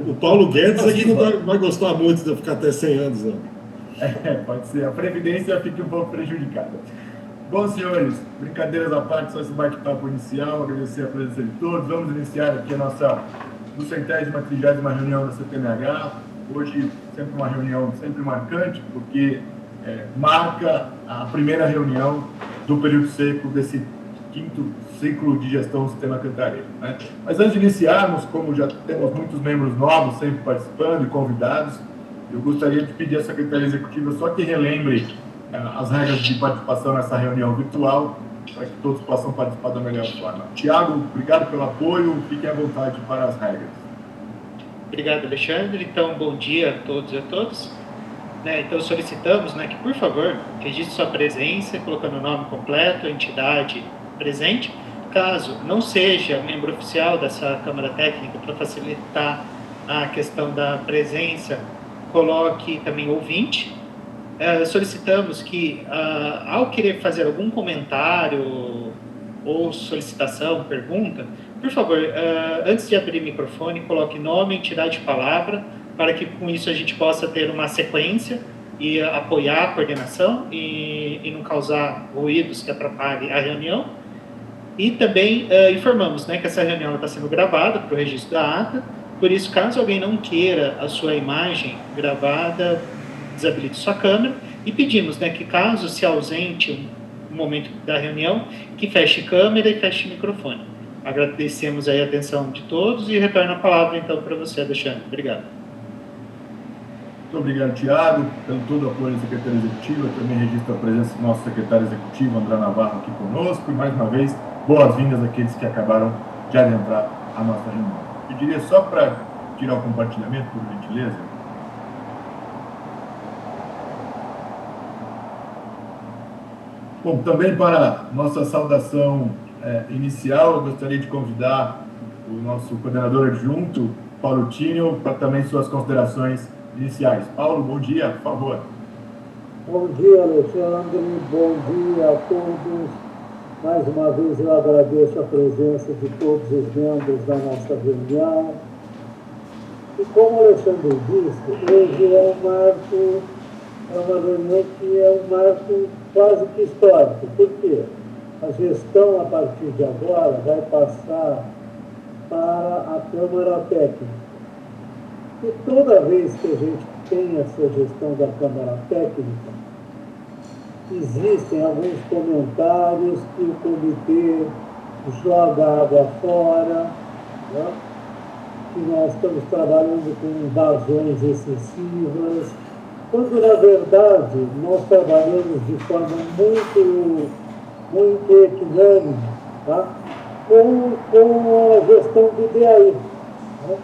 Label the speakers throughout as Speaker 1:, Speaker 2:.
Speaker 1: O Paulo Guedes aqui não vai gostar muito de eu ficar até 100 anos, não.
Speaker 2: Pode ser. A Previdência fica um pouco prejudicada. Bom, senhores, brincadeiras à parte, só esse bate-papo inicial, agradecer a presença de todos. Vamos iniciar aqui a nossa 230ª reunião da CPMH. Hoje, sempre uma reunião sempre marcante, porque marca a primeira reunião do período seco desse 5º ciclo de gestão do sistema cantareiro, né? Mas antes de iniciarmos, como já temos muitos membros novos sempre participando e convidados, eu gostaria de pedir à Secretaria Executiva só que relembre as regras de participação nessa reunião virtual, para que todos possam participar da melhor forma. Tiago, obrigado pelo apoio, fiquem à vontade para as regras.
Speaker 3: Obrigado, Alexandre. Então, bom dia a todos e a todas. Então, solicitamos que, por favor, registre sua presença, colocando o nome completo, a entidade presente. Caso não seja membro oficial dessa Câmara Técnica, para facilitar a questão da presença, coloque também ouvinte. Solicitamos que, ao querer fazer algum comentário ou solicitação, pergunta, por favor, antes de abrir o microfone, coloque nome, entidade e palavra, para que com isso a gente possa ter uma sequência e apoiar a coordenação e não causar ruídos que atrapalhem a reunião. E também informamos que essa reunião está sendo gravada para o registro da ata, por isso, caso alguém não queira a sua imagem gravada, desabilite sua câmera, e pedimos que caso se ausente um momento da reunião, que feche câmera e feche microfone. Agradecemos aí a atenção de todos e retorno a palavra então para você, Alexandre. Obrigado.
Speaker 2: Muito obrigado, Tiago, pelo todo o apoio da Secretaria Executiva. Eu também registro a presença do nosso secretário executivo, André Navarro, aqui conosco, e mais uma vez, boas-vindas àqueles que acabaram de adentrar a nossa reunião. Eu diria só para tirar o compartilhamento, por gentileza. Bom, também para nossa saudação inicial, eu gostaria de convidar o nosso coordenador adjunto, Paulo Tínio, para também suas considerações iniciais. Paulo, bom dia, por favor.
Speaker 4: Bom dia, Alexandre, bom dia a todos. Mais uma vez eu agradeço a presença de todos os membros da nossa reunião. E como o Alexandre disse, hoje é uma reunião que é um marco quase que histórico. Por quê? A gestão, a partir de agora, vai passar para a Câmara Técnica. E toda vez que a gente tem essa gestão da Câmara Técnica, existem alguns comentários que o comitê joga água fora, né? Que nós estamos trabalhando com invasões excessivas, quando, na verdade, nós trabalhamos de forma muito equânime, tá? com a gestão do DAI. Né?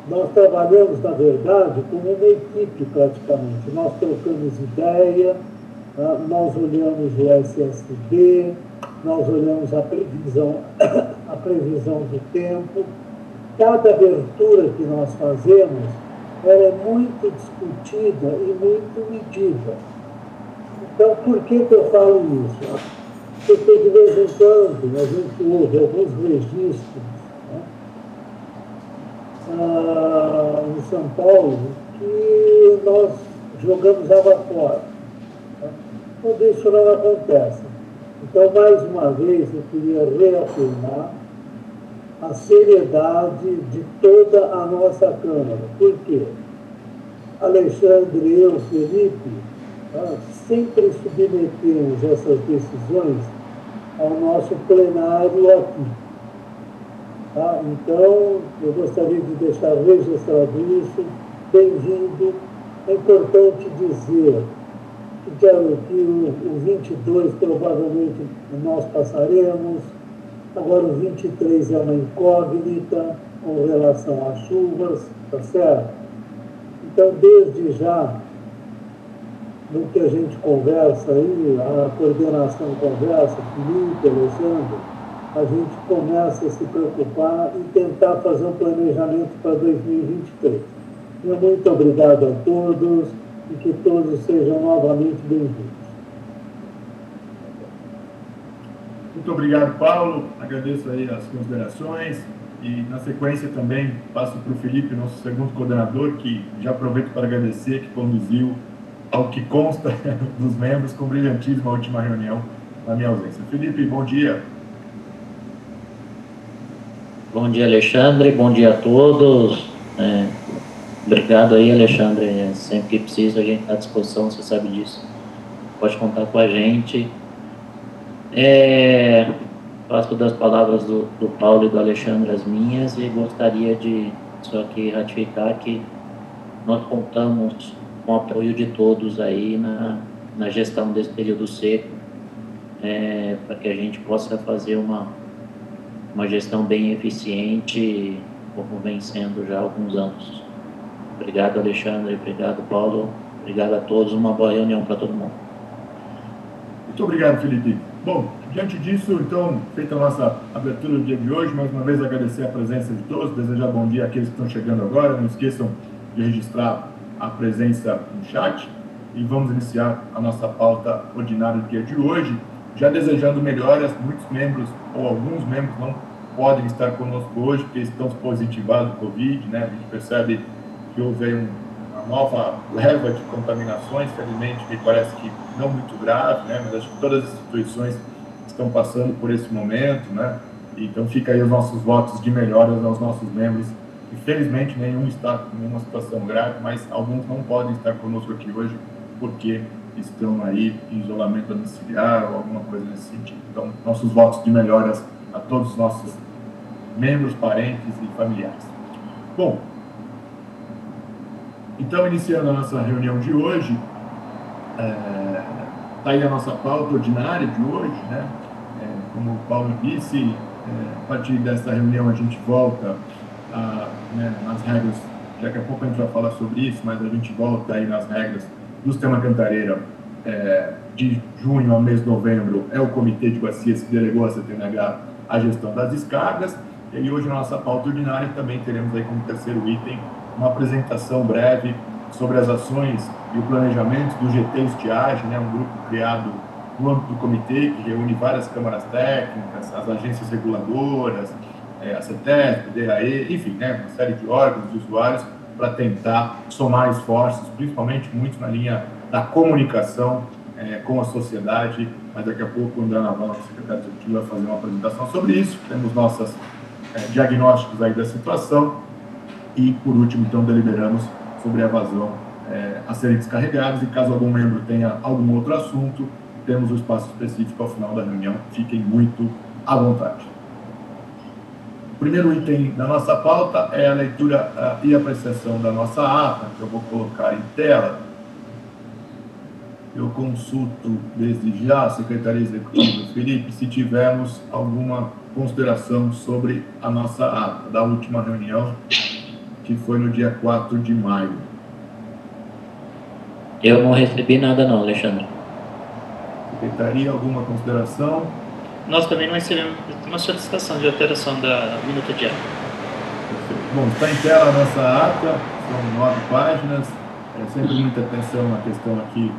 Speaker 4: Nós trabalhamos, na verdade, como uma equipe, praticamente. Nós trocamos ideia, tá? Nós olhamos o SSD, nós olhamos a previsão do tempo. Cada abertura que nós fazemos, ela é muito discutida e muito medida. Então, por que eu falo isso? Porque, de vez em quando, a gente ouve alguns registros, né, em São Paulo, que nós jogamos água fora. Tá? Quando isso não acontece. Então, mais uma vez, eu queria reafirmar a seriedade de toda a nossa Câmara. Por quê? Alexandre e eu, Felipe, sempre submetemos essas decisões ao nosso plenário aqui. Tá? Então, eu gostaria de deixar registrado isso. Bem-vindo. É importante dizer que o 22 provavelmente nós passaremos. Agora o 23 é uma incógnita com relação às chuvas, tá certo? Então, desde já, no que a gente conversa aí, a coordenação conversa, Felipe, Alexandre, a gente começa a se preocupar e tentar fazer um planejamento para 2023. Então, muito obrigado a todos e que todos sejam novamente bem-vindos.
Speaker 2: Muito obrigado, Paulo. Agradeço aí as considerações E, na sequência, também passo para o Felipe, nosso segundo coordenador, que já aproveito para agradecer, que conduziu, ao que consta dos membros, com brilhantismo a última reunião na minha ausência. Felipe, bom dia.
Speaker 5: Bom dia, Alexandre. Bom dia a todos. Obrigado aí, Alexandre. Sempre que precisa, a gente está à disposição, você sabe disso. Pode contar com a gente. Faço das palavras do Paulo e do Alexandre as minhas e gostaria de só aqui ratificar que nós contamos com o apoio de todos aí na gestão desse período seco, para que a gente possa fazer uma gestão bem eficiente, como vem sendo já há alguns anos. Obrigado, Alexandre. Obrigado, Paulo. Obrigado a todos. Uma boa reunião para todo mundo.
Speaker 2: Muito obrigado, Felipe. Bom, diante disso, então, feita a nossa abertura do dia de hoje, mais uma vez agradecer a presença de todos, desejar bom dia àqueles que estão chegando agora. Não esqueçam de registrar a presença no chat e vamos iniciar a nossa pauta ordinária do dia de hoje, já desejando melhoras. Muitos membros, ou alguns membros, não podem estar conosco hoje, porque estão positivados do Covid, né? A gente percebe que houve aí uma nova leva de contaminações, felizmente, me parece que não muito grave, né? Mas acho que todas as instituições estão passando por esse momento, né? Então fica aí os nossos votos de melhoras aos nossos membros. Infelizmente, nenhum está em nenhuma situação grave, mas alguns não podem estar conosco aqui hoje porque estão aí em isolamento domiciliar ou alguma coisa nesse sentido. Então, nossos votos de melhoras a todos os nossos membros, parentes e familiares. Bom, então, iniciando a nossa reunião de hoje, está aí a nossa pauta ordinária de hoje, né? Como o Paulo disse, a partir dessa reunião a gente volta nas regras, daqui a pouco a gente vai falar sobre isso, mas a gente volta aí nas regras do Sistema Cantareira. De junho ao mês de novembro é o Comitê de Bacias que delegou a CTNH a gestão das descargas, e hoje na nossa pauta ordinária também teremos aí como terceiro item uma apresentação breve sobre as ações e o planejamento do GT Estiagem, né, um grupo criado no âmbito do comitê que reúne várias câmaras técnicas, as agências reguladoras, a CETESB, DAE, enfim, né, uma série de órgãos, de usuários, para tentar somar esforços, principalmente muito na linha da comunicação com a sociedade, mas daqui a pouco o André Naval, nosso secretário executivo, vai fazer uma apresentação sobre isso. Temos nossos diagnósticos aí da situação e, por último, então, deliberamos sobre a evasão a serem descarregados, e caso algum membro tenha algum outro assunto, temos um espaço específico ao final da reunião. Fiquem muito à vontade. O primeiro item da nossa pauta é a leitura e apreciação da nossa ata, que eu vou colocar em tela. Eu consulto desde já a Secretaria Executiva, Felipe, se tivermos alguma consideração sobre a nossa ata da última reunião, que foi no dia 4 de maio.
Speaker 5: Eu não recebi nada não, Alexandre.
Speaker 2: Secretaria, alguma consideração?
Speaker 3: Nós também não recebemos uma solicitação de alteração da minuta de ata.
Speaker 2: Bom, está em tela a nossa ata, são 9 páginas, sempre muita atenção na questão aqui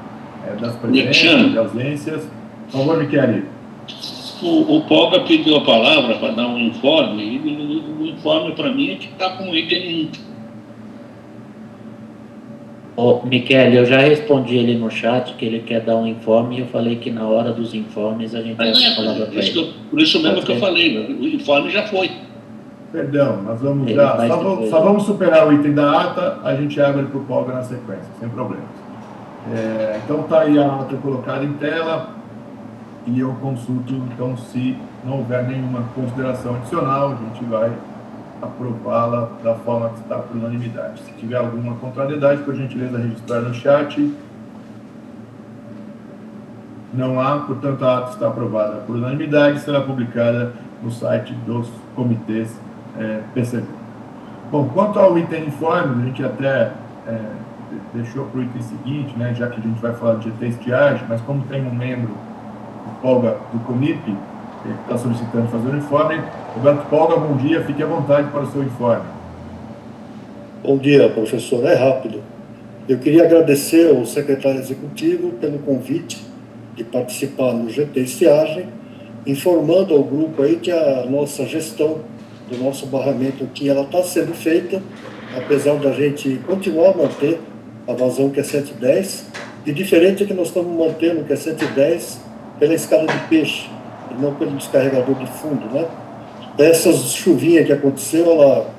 Speaker 2: das presenças, de ausências. Por favor, Michele.
Speaker 6: O Polga pediu a palavra para dar um informe, e o informe para mim é que está com item 1.
Speaker 5: Michele, eu já respondi ele no chat que ele quer dar um informe e eu falei que na hora dos informes a gente vai falar para ele.
Speaker 6: Por isso mesmo que eu falei, o informe já foi.
Speaker 2: Perdão, nós vamos já. Só vamos superar o item da ata, a gente abre para o Polga na sequência, sem problemas. Então está aí a ata colocada em tela e eu consulto, então, se não houver nenhuma consideração adicional, a gente vai aprová-la da forma que está por unanimidade. Se tiver alguma contrariedade, por gentileza, registrar no chat. Não há, portanto, a ata está aprovada por unanimidade e será publicada no site dos comitês PCV. Bom, quanto ao item informe, a gente até deixou para o item seguinte, né, já que a gente vai falar de GT Estiagem, mas como tem um membro do Polga do CONIP que está solicitando fazer o informe, Roberto Polga, bom dia, fique à vontade para o seu informe.
Speaker 7: Bom dia, professor. É rápido. Eu queria agradecer ao secretário executivo pelo convite de participar no GT Estiagem, informando ao grupo aí que a nossa gestão do nosso barramento aqui, ela está sendo feita, apesar da gente continuar a manter a vazão que é 710, e diferente é que nós estamos mantendo que é 110 pela escada de peixe, e não pelo descarregador de fundo, né? Essas chuvinhas que aconteceu, ela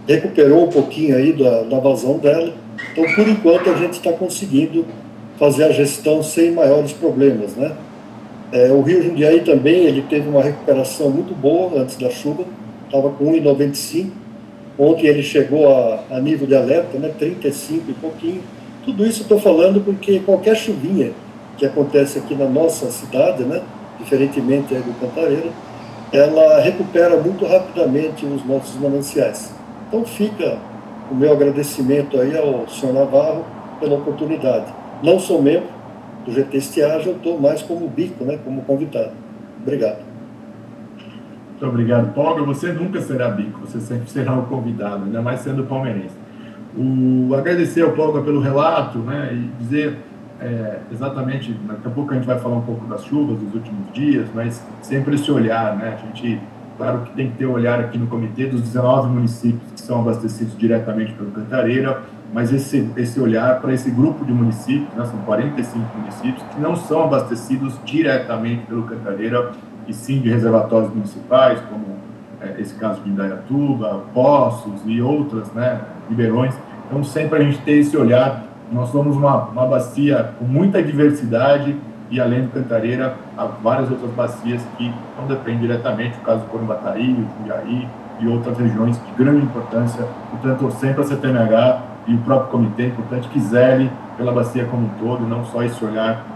Speaker 7: recuperou um pouquinho aí da vazão dela, então por enquanto a gente está conseguindo fazer a gestão sem maiores problemas, né? O Rio Jundiaí também, ele teve uma recuperação muito boa antes da chuva, estava com 1,95, ontem ele chegou a nível de alerta, né, 35 e pouquinho. Tudo isso eu estou falando porque qualquer chuvinha que acontece aqui na nossa cidade, né, diferentemente aí do Cantareira, ela recupera muito rapidamente os nossos mananciais. Então fica o meu agradecimento aí ao senhor Navarro pela oportunidade. Não sou membro do GT Estiagem, eu estou mais como bico, né, como convidado. Obrigado.
Speaker 2: Muito obrigado, Paulo. Você nunca será bico, você sempre será o convidado, ainda mais sendo palmeirense. Agradecer ao Paulo pelo relato, né, e dizer exatamente, daqui a pouco a gente vai falar um pouco das chuvas dos últimos dias, mas sempre esse olhar, né, a gente, claro que tem que ter olhar aqui no comitê dos 19 municípios que são abastecidos diretamente pelo Cantareira, mas esse olhar para esse grupo de municípios, né, são 45 municípios, que não são abastecidos diretamente pelo Cantareira, e sim de reservatórios municipais, como esse caso de Indaiatuba, Poços e outras, né, Ribeirões. Então, sempre a gente tem esse olhar. Nós somos uma bacia com muita diversidade e, além do Cantareira, há várias outras bacias que não dependem diretamente, o caso do Corumbataí, o Jundiaí e outras regiões de grande importância. Portanto, sempre a CTMH e o próprio comitê, é importante que zele pela bacia como um todo, e não só esse olhar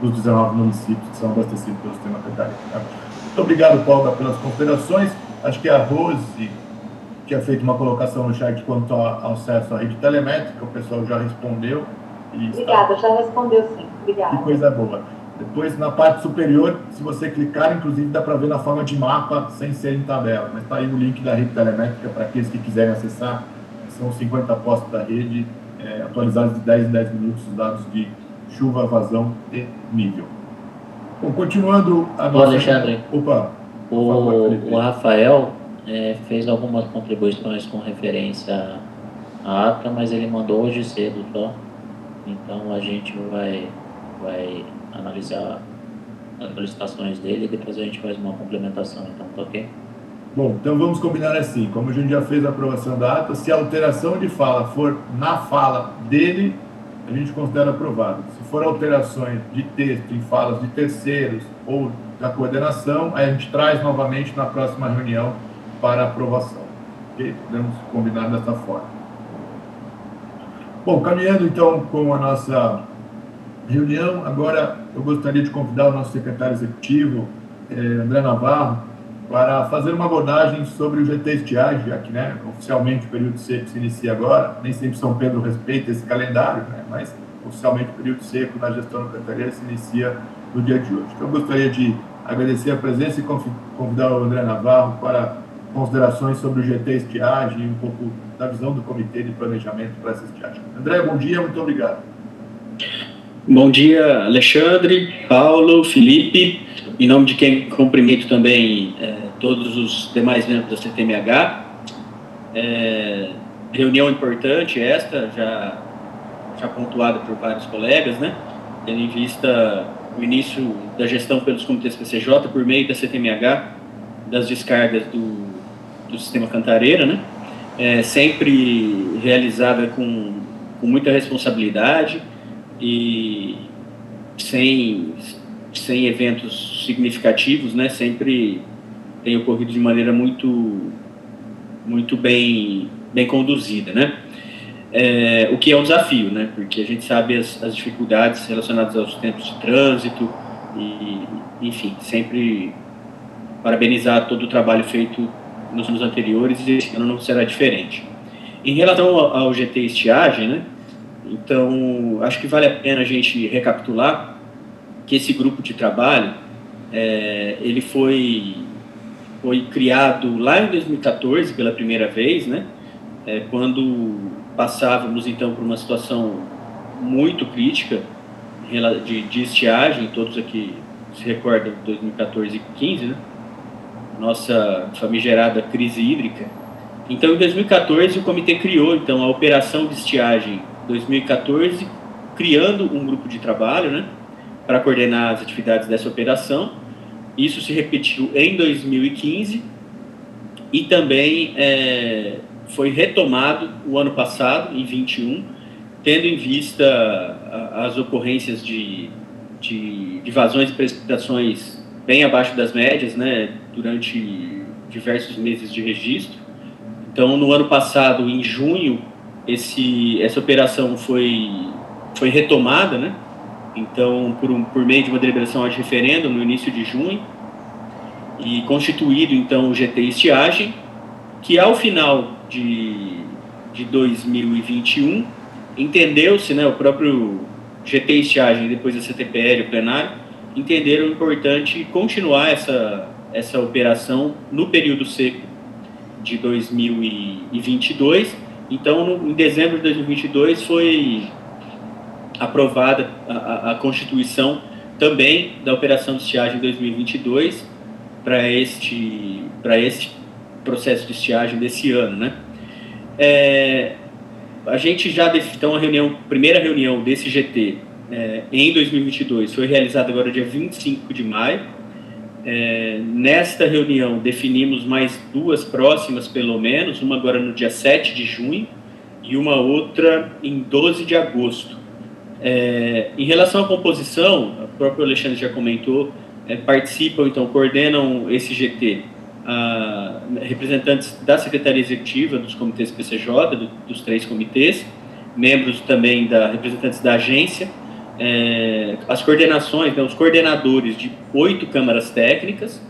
Speaker 2: dos 19 municípios que são abastecidos pelo sistema Cantareira. Muito obrigado, Paulo, pelas considerações. Acho que a Rose tinha feito uma colocação no chat quanto ao acesso à rede telemétrica, o pessoal já respondeu.
Speaker 8: Obrigada, já respondeu sim. Obrigada.
Speaker 2: Que coisa boa. Depois, na parte superior, se você clicar, inclusive, dá para ver na forma de mapa, sem ser em tabela. Mas está aí o link da rede telemétrica para aqueles que quiserem acessar. São 50 postos da rede, atualizados de 10 em 10 minutos, os dados de chuva, vazão e nível. Bom, continuando a nossa...
Speaker 5: Alexandre,
Speaker 2: Opa!
Speaker 5: o Rafael fez algumas contribuições com referência à ata, mas ele mandou hoje cedo só. Então a gente vai analisar as solicitações dele e depois a gente faz uma complementação, então tá ok?
Speaker 2: Bom, então vamos combinar assim, como a gente já fez a aprovação da ata, se a alteração de fala for na fala dele, a gente considera aprovado. Se for alterações de texto em falas de terceiros ou da coordenação, aí a gente traz novamente na próxima reunião para aprovação. Ok? Podemos combinar dessa forma. Bom, caminhando então com a nossa reunião, agora eu gostaria de convidar o nosso secretário executivo, André Navarro, para fazer uma abordagem sobre o GT Estiagem, já que, né, oficialmente o período seco se inicia agora, nem sempre São Pedro respeita esse calendário, né, mas oficialmente o período seco na gestão do Cantareira se inicia no dia de hoje. Então eu gostaria de agradecer a presença e convidar o André Navarro para considerações sobre o GT Estiagem e um pouco da visão do Comitê de Planejamento para essa estiagem. André, bom dia, muito obrigado.
Speaker 9: Bom dia, Alexandre, Paulo, Felipe. Em nome de quem cumprimento também todos os demais membros da CTMH. Reunião importante esta, já pontuada por vários colegas, né? Tendo em vista o início da gestão pelos comitês PCJ por meio da CTMH, das descargas do sistema Cantareira, né? Sempre realizada com muita responsabilidade e sem eventos significativos, né? Sempre tem ocorrido de maneira muito bem conduzida, né? O que é um desafio, né? Porque a gente sabe as dificuldades relacionadas aos tempos de trânsito e, enfim, sempre parabenizar todo o trabalho feito nos anos anteriores e esse ano não será diferente. Em relação ao GT Estiagem, né? Então, acho que vale a pena a gente recapitular que esse grupo de trabalho, ele foi criado lá em 2014 pela primeira vez, né? Quando passávamos então por uma situação muito crítica de estiagem, todos aqui se recordam de 2014 e 2015, né? nossa famigerada crise hídrica. Então, em 2014, o comitê criou, então, a Operação de Estiagem 2014, criando um grupo de trabalho, né, para coordenar as atividades dessa operação. Isso se repetiu em 2015 e também foi retomado o ano passado, em 21, tendo em vista as ocorrências de vazões e precipitações bem abaixo das médias, né, durante diversos meses de registro. Então, no ano passado, em junho, essa operação foi retomada, né? Então, por meio de uma deliberação ad referendo, no início de junho, e constituído, então, o GT Estiagem, que ao final de 2021, entendeu-se, né, o próprio GT Estiagem, depois da CTPL, o plenário, entenderam importante continuar essa operação no período seco de 2022. Então, em dezembro de 2022, foi aprovada a constituição também da Operação de Estiagem 2022 para este processo de estiagem desse ano, né? A gente já então a primeira reunião desse GT em 2022 foi realizada agora dia 25 de maio. Nesta reunião definimos mais duas próximas, pelo menos, uma agora no dia 7 de junho e uma outra em 12 de agosto. Em relação à composição, o próprio Alexandre já comentou, participam, então, coordenam esse GT representantes da Secretaria Executiva, dos comitês PCJ, dos 3 comitês, membros também representantes da agência, as coordenações, né, os coordenadores de 8 câmaras técnicas.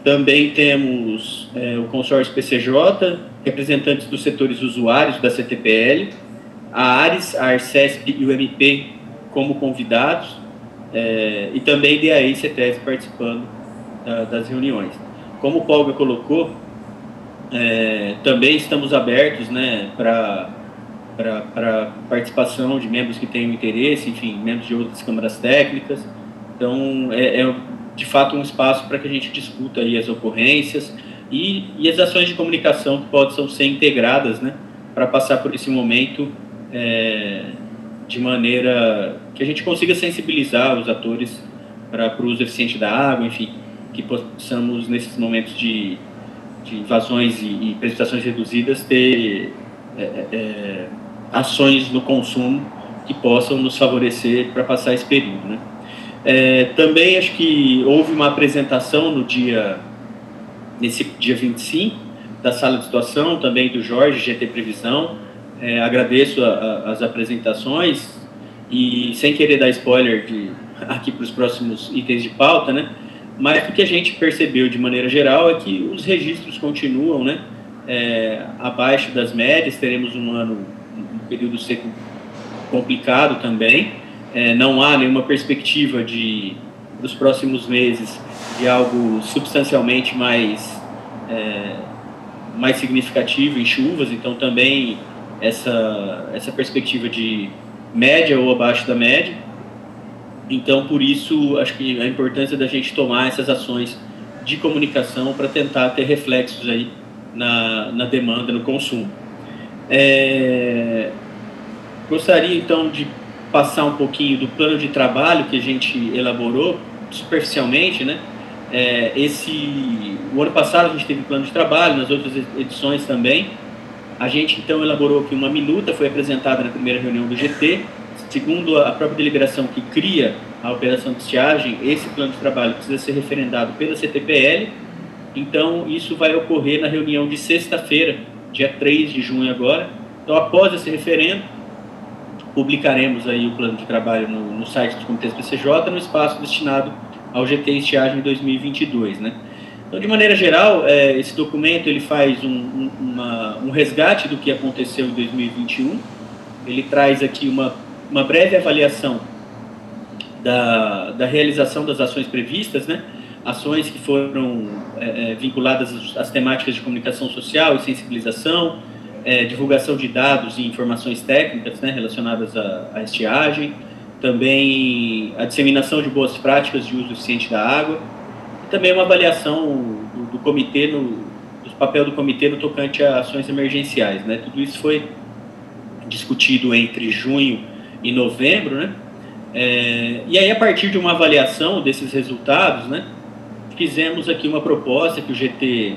Speaker 9: Também temos o consórcio PCJ, representantes dos setores usuários da CTPL, a ARES, a ARCESP e o MP como convidados, e também DAE e CETES participando das reuniões. Como o Polga colocou, também estamos abertos, né, para participação de membros que tenham interesse, enfim, membros de outras câmaras técnicas. Então, de fato um espaço para que a gente discuta aí as ocorrências e as ações de comunicação que possam ser integradas, né, para passar por esse momento de maneira que a gente consiga sensibilizar os atores para o uso eficiente da água, enfim, que possamos, nesses momentos de vazões e precipitações reduzidas, ter ações no consumo que possam nos favorecer para passar esse período, né? Também acho que houve uma apresentação nesse dia 25, da sala de situação, também do Jorge, GT Previsão. Agradeço as apresentações e, sem querer dar spoiler aqui para os próximos itens de pauta, né? Mas o que a gente percebeu de maneira geral é que os registros continuam, né, abaixo das médias. Teremos um período seco complicado também. Não há nenhuma perspectiva dos próximos meses de algo substancialmente mais significativo em chuvas. Então, também essa perspectiva de média ou abaixo da média. Então, por isso, acho que a importância da gente tomar essas ações de comunicação para tentar ter reflexos aí na demanda, no consumo. Gostaria, então, de passar um pouquinho do plano de trabalho que a gente elaborou superficialmente, né? O ano passado a gente teve plano de trabalho, nas outras edições também. A gente, então, elaborou aqui uma minuta, foi apresentada na primeira reunião do GT. Segundo a própria deliberação que cria a operação de estiagem, esse plano de trabalho precisa ser referendado pela CTPL. Então, isso vai ocorrer na reunião de sexta-feira, dia 3 de junho agora. Então, após esse referendo, publicaremos aí o plano de trabalho no site dos comitês PCJ, no espaço destinado ao GT Estiagem 2022, né? Então, de maneira geral, esse documento ele faz um resgate do que aconteceu em 2021. Ele traz aqui uma breve avaliação da realização das ações previstas, né? Ações que foram vinculadas às temáticas de comunicação social e sensibilização, divulgação de dados e informações técnicas, né, relacionadas à estiagem, também a disseminação de boas práticas de uso eficiente da água, e também uma avaliação do comitê, do papel do comitê no tocante a ações emergenciais, né? Tudo isso foi discutido entre junho e novembro, né? E aí, a partir de uma avaliação desses resultados, né, fizemos aqui uma proposta que o GT,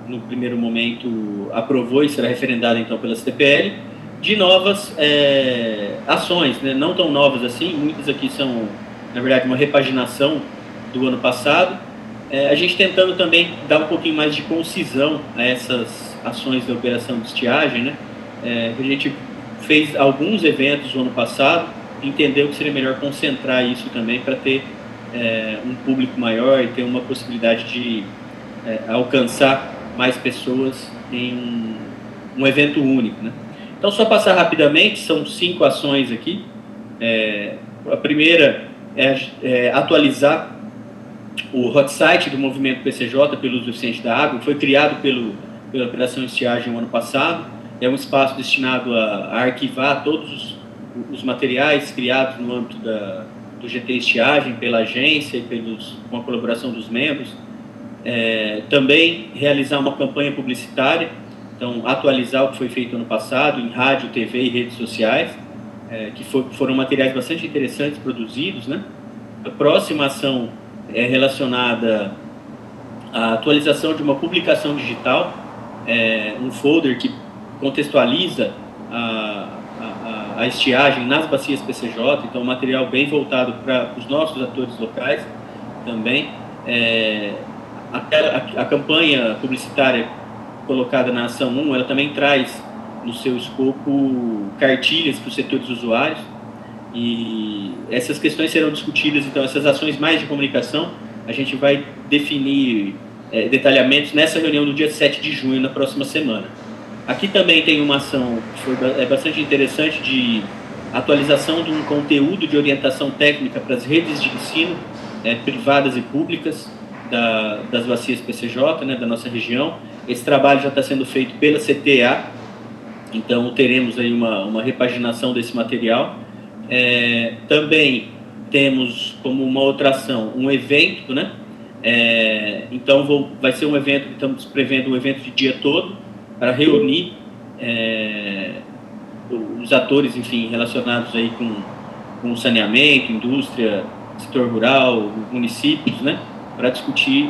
Speaker 9: no primeiro momento, aprovou e será referendada, então, pela CTPL, de novas ações, né, não tão novas assim, muitas aqui são, na verdade, uma repaginação do ano passado, a gente tentando também dar um pouquinho mais de concisão a essas ações da operação de estiagem, né, a gente fez alguns eventos no ano passado, entendeu que seria melhor concentrar isso também para ter um público maior e ter uma possibilidade de alcançar mais pessoas em um evento único, né? Então, só passar rapidamente, são 5 ações aqui. A primeira é atualizar o hot site do movimento PCJ pelo uso eficiente da água, foi criado pela Operação Estiagem no ano passado. É um espaço destinado a arquivar todos os materiais criados no âmbito do GT Estiagem, pela agência e com a colaboração dos membros. Também realizar uma campanha publicitária, então atualizar o que foi feito ano passado em rádio, TV e redes sociais, que foram materiais bastante interessantes produzidos, né? A próxima ação é relacionada à atualização de uma publicação digital, um folder que contextualiza a estiagem nas bacias PCJ, então um material bem voltado para os nossos atores locais também. A campanha publicitária colocada na ação 1, ela também traz no seu escopo cartilhas para os setores usuários, e essas questões serão discutidas, então essas ações mais de comunicação, a gente vai definir detalhamentos nessa reunião do dia 7 de junho, na próxima semana. Aqui também tem uma ação que foi bastante interessante de atualização de um conteúdo de orientação técnica para as redes de ensino privadas e públicas das bacias PCJ, né, da nossa região. Esse trabalho já está sendo feito pela CTA, então teremos aí uma repaginação desse material. Também temos como uma outra ação um evento, né? Então vai ser um evento que estamos prevendo, um evento de dia todo, para reunir os atores, enfim, relacionados aí com saneamento, indústria, setor rural, municípios, né, para discutir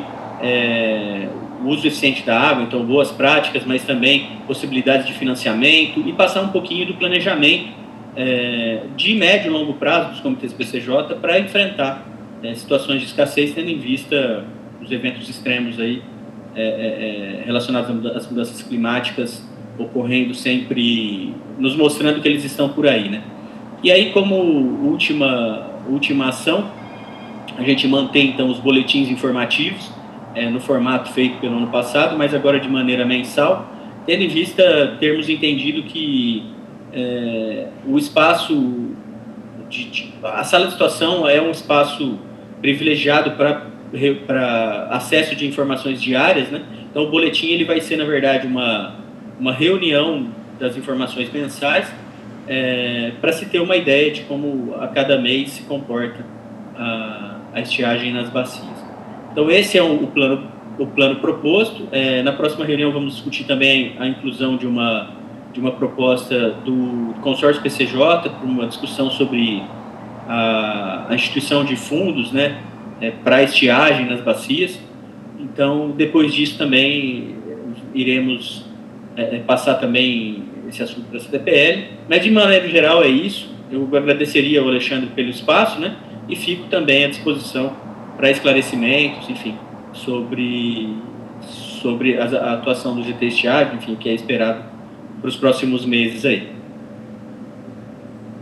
Speaker 9: o uso eficiente da água, então boas práticas, mas também possibilidades de financiamento e passar um pouquinho do planejamento de médio e longo prazo dos comitês PCJ para enfrentar situações de escassez, tendo em vista os eventos extremos aí relacionados às mudanças climáticas ocorrendo sempre, nos mostrando que eles estão por aí, né? E aí, como última ação, a gente mantém então os boletins informativos no formato feito pelo ano passado, mas agora de maneira mensal, tendo em vista termos entendido que o espaço a sala de situação é um espaço privilegiado para acesso de informações diárias, né? Então o boletim ele vai ser, na verdade, uma reunião das informações mensais para se ter uma ideia de como a cada mês se comporta a estiagem nas bacias. Então esse é o plano proposto. Na próxima reunião vamos discutir também a inclusão de uma proposta do consórcio PCJ para uma discussão sobre a instituição de fundos, né, para a estiagem nas bacias. Então, depois disso também iremos passar também esse assunto para a CTPL, mas de maneira geral é isso. Eu agradeceria ao Alexandre pelo espaço, né, e fico também à disposição para esclarecimentos, enfim, sobre a atuação do GT Estiagem, enfim, que é esperado para os próximos meses aí.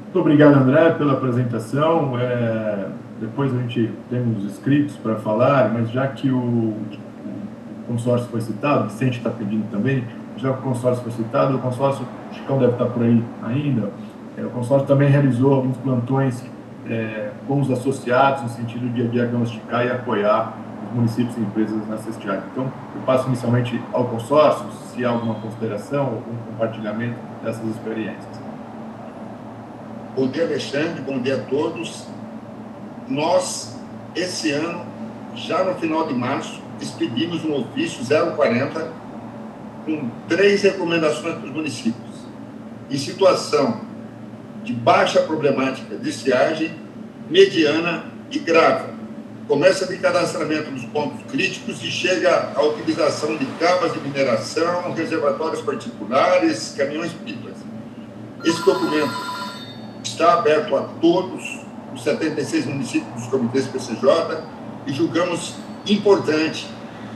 Speaker 2: Muito obrigado, André, pela apresentação. Depois a gente tem uns escritos para falar, mas já que o consórcio foi citado, o Vicente está pedindo também, já que o consórcio foi citado, o consórcio, o Chicão deve estar por aí ainda, o consórcio também realizou alguns plantões com os associados, no sentido de diagnosticar e apoiar os municípios e empresas nessa estiagem. Então, eu passo inicialmente ao consórcio, se há alguma consideração, algum compartilhamento dessas experiências.
Speaker 1: Bom dia, Alexandre, bom dia a todos. Nós, esse ano, já no final de março,
Speaker 10: expedimos um ofício 040 com 3 recomendações para os municípios. Em situação de baixa problemática de estiagem, mediana e grave. Começa de cadastramento dos pontos críticos e chega à utilização de cabas de mineração, reservatórios particulares, caminhões-pipas. Esse documento está aberto a todos os 76 municípios dos comitês PCJ e julgamos importante,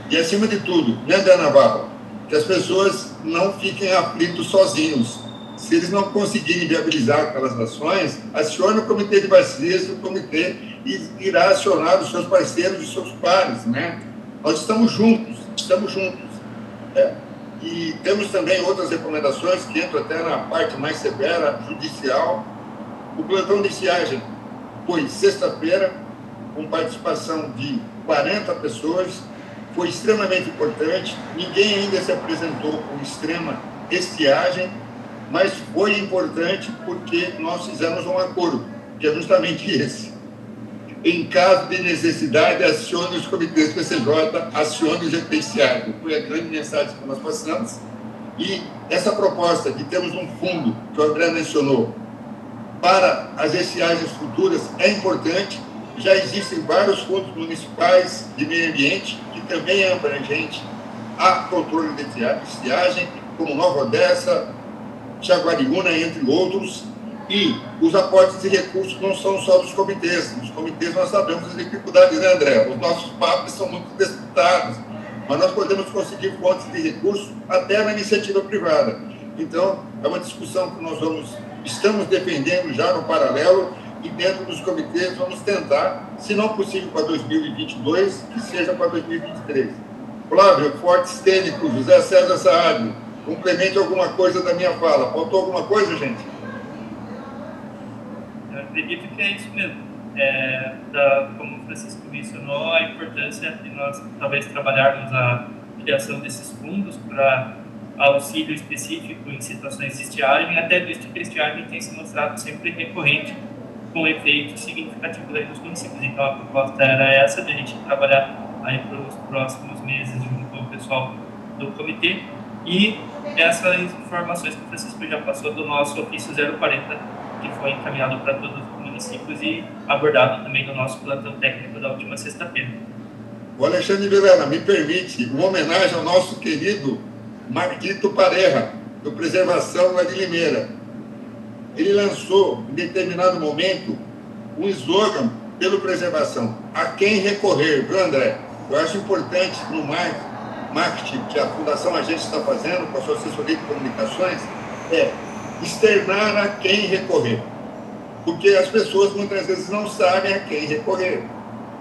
Speaker 10: e acima de tudo, né, André Navarro, que as pessoas não fiquem aflitos sozinhos. Se eles não conseguirem viabilizar aquelas ações, acione o comitê de bacias, o comitê irá acionar os seus parceiros e seus pares, né? Nós estamos juntos. E temos também outras recomendações que entram até na parte mais severa, judicial. O plantão de estiagem foi sexta-feira, com participação de 40 pessoas, foi extremamente importante. Ninguém ainda se apresentou com extrema estiagem, mas foi importante porque nós fizemos um acordo, que é justamente esse. Em caso de necessidade, acione os comitês PCJ, acione o GPCI. Foi a grande mensagem que nós passamos. E essa proposta de termos um fundo, que o André mencionou, para as estiagens futuras é importante. Já existem vários fundos municipais de meio ambiente, que também é abrangente a controle de estiagem, como Nova Odessa, Jaguariúna, entre outros. E os aportes de recursos não são só dos comitês. Nos comitês nós sabemos as dificuldades, né, André? Os nossos papos são muito disputados, mas nós podemos conseguir fontes de recursos até na iniciativa privada. Então, é uma discussão que nós estamos defendendo já no paralelo, e dentro dos comitês vamos tentar, se não possível para 2022, que seja para 2023. Flávio, fortes técnicos, José César Saad, complemente alguma coisa da minha fala. Faltou alguma coisa, gente?
Speaker 11: Eu acredito que é isso mesmo. Como o Francisco mencionou, a importância de nós talvez trabalharmos a criação desses fundos para auxílio específico em situações de estiagem, até visto que a estiagem tem se mostrado sempre recorrente, com efeito significativo aí nos municípios. Então, a proposta era essa, de a gente trabalhar aí para os próximos meses junto com o pessoal do comitê, e essas informações que o Francisco já passou do nosso ofício 040, que foi encaminhado para todos os municípios e abordado também no nosso plantão técnico da última sexta-feira.
Speaker 10: O Alexandre Vilela, me permite uma homenagem ao nosso querido Marquito Pareja, do Preservação lá de Limeira. Ele lançou, em determinado momento, um slogan pelo Preservação: a quem recorrer, viu, André? Eu acho importante no marketing que a Fundação Agente está fazendo com a sua assessoria de comunicações, externar a quem recorrer. Porque as pessoas muitas vezes não sabem a quem recorrer.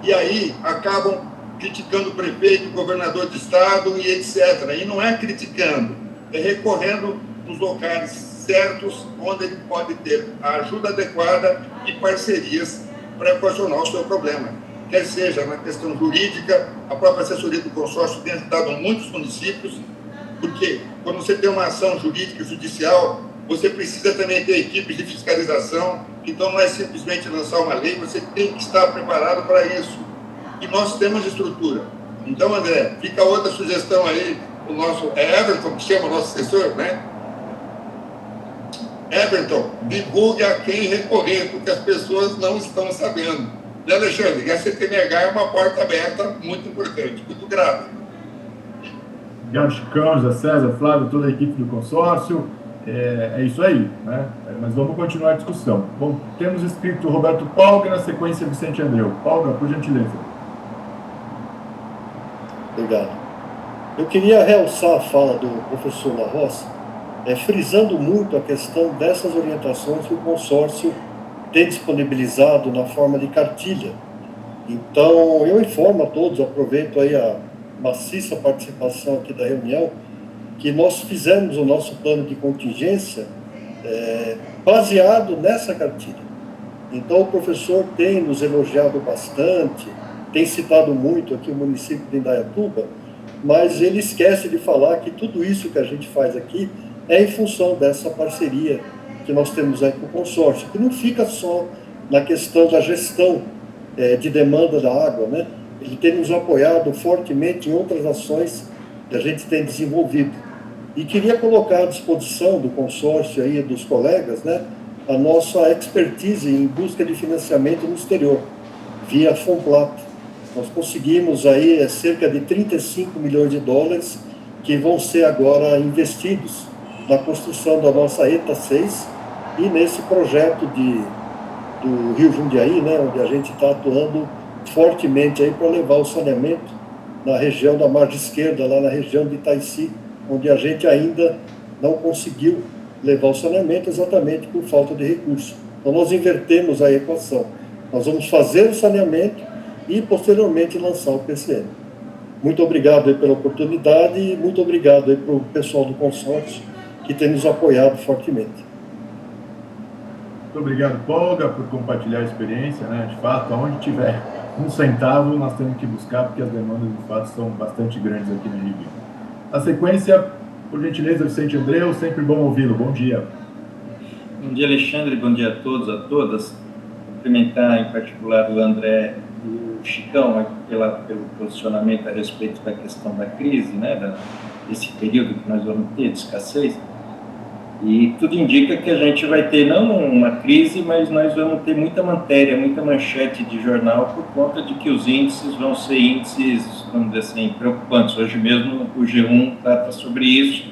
Speaker 10: E aí acabam criticando o prefeito, o governador de estado e etc. E não é criticando, é recorrendo nos locais certos, onde ele pode ter a ajuda adequada e parcerias para equacionar o seu problema. Quer seja na questão jurídica, a própria assessoria do consórcio tem ajudado muitos municípios, porque quando você tem uma ação jurídica e judicial, você precisa também ter equipes de fiscalização, então não é simplesmente lançar uma lei, você tem que estar preparado para isso. E nós temos estrutura. Então, André, fica outra sugestão aí, o nosso Everton, que chama o nosso assessor, né? Everton, divulgue a quem recorrer, porque as pessoas não estão sabendo. Né, Alexandre? E a CTMH é uma porta aberta muito importante, muito grave.
Speaker 2: Obrigado, Chicão, José César, Flávio, toda a equipe do consórcio. É isso aí, né? Mas vamos continuar a discussão. Bom, temos escrito Roberto Palga, na sequência Vicente Andreu. Palga, por gentileza.
Speaker 7: Obrigado. Eu queria realçar a fala do professor La Roça, frisando muito a questão dessas orientações que o consórcio tem disponibilizado na forma de cartilha. Então, eu informo a todos, aproveito aí a maciça participação aqui da reunião, que nós fizemos o nosso plano de contingência baseado nessa cartilha. Então, o professor tem nos elogiado bastante, tem citado muito aqui o município de Indaiatuba, mas ele esquece de falar que tudo isso que a gente faz aqui é em função dessa parceria que nós temos aí com o consórcio, que não fica só na questão da gestão de demanda da água, né? ele tem nos apoiado fortemente em outras ações que a gente tem desenvolvido. E queria colocar à disposição do consórcio aí, dos colegas, né, a nossa expertise em busca de financiamento no exterior, via Fomplato. Nós conseguimos aí cerca de 35 milhões de dólares que vão ser agora investidos na construção da nossa ETA 6 e nesse projeto do Rio Jundiaí, né, onde a gente está atuando fortemente aí para levar o saneamento na região da margem esquerda, lá na região de Itaici, onde a gente ainda não conseguiu levar o saneamento exatamente por falta de recursos. Então nós invertemos a equação. Nós vamos fazer o saneamento e posteriormente lançar o PCN. Muito obrigado aí pela oportunidade e muito obrigado aí para o pessoal do consórcio que tem nos apoiado fortemente.
Speaker 2: Muito obrigado, Polga, por compartilhar a experiência, né? De fato, aonde tiver um centavo, nós temos que buscar, porque as demandas, de fato, são bastante grandes aqui na região. A sequência, por gentileza, Vicente Andreu, sempre bom ouvi-lo. Bom dia.
Speaker 12: Bom dia, Alexandre. Bom dia a todos, a todas. Cumprimentar, em particular, o André e o Chicão pelo posicionamento a respeito da questão da crise, né? Desse período que nós vamos ter de escassez. E tudo indica que a gente vai ter não uma crise, mas nós vamos ter muita matéria, muita manchete de jornal por conta de que os índices vão ser índices, vamos dizer assim, preocupantes. Hoje mesmo o G1 trata sobre isso,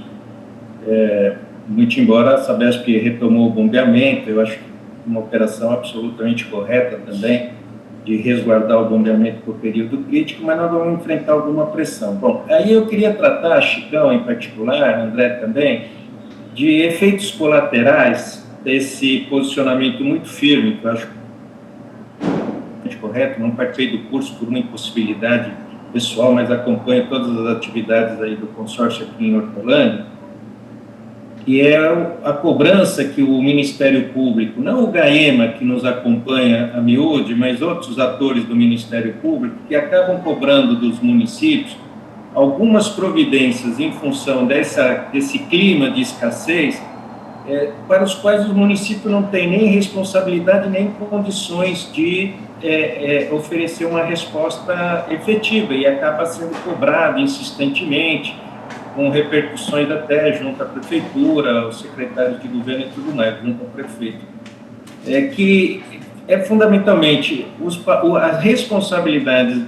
Speaker 12: muito embora a Sabesp retomou o bombeamento, eu acho que uma operação absolutamente correta também, de resguardar o bombeamento por período crítico, mas nós vamos enfrentar alguma pressão. Bom, aí eu queria tratar, Chicão em particular, André também, de efeitos colaterais desse posicionamento muito firme, que eu acho correto, não participei do curso por uma impossibilidade pessoal, mas acompanho todas as atividades aí do consórcio aqui em Hortolândia, que é a cobrança que o Ministério Público, não o GAEMA, que nos acompanha a miúde, mas outros atores do Ministério Público, que acabam cobrando dos municípios algumas providências em função desse clima de escassez, para os quais o município não tem nem responsabilidade nem condições de oferecer uma resposta efetiva e acaba sendo cobrado insistentemente, com repercussões até junto à prefeitura, aos secretários de governo e tudo mais, junto ao prefeito. Que fundamentalmente as responsabilidades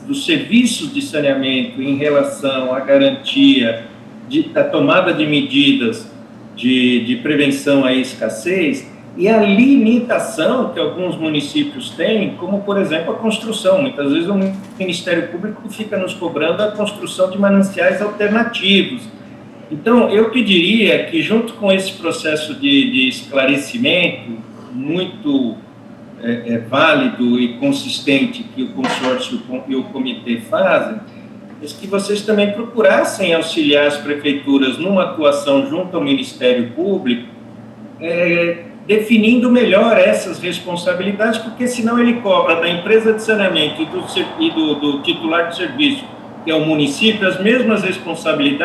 Speaker 12: dos serviços de saneamento em relação à garantia da tomada de medidas de prevenção à escassez e a limitação que alguns municípios têm, como, por exemplo, a construção. Muitas vezes o Ministério Público fica nos cobrando a construção de mananciais alternativos. Então, eu pediria que, junto com esse processo de esclarecimento muito válido e consistente que o consórcio e o comitê fazem, que vocês também procurassem auxiliar as prefeituras numa atuação junto ao Ministério Público, definindo melhor essas responsabilidades, porque senão ele cobra da empresa de saneamento e do titular de serviço, que é o município, as mesmas responsabilidades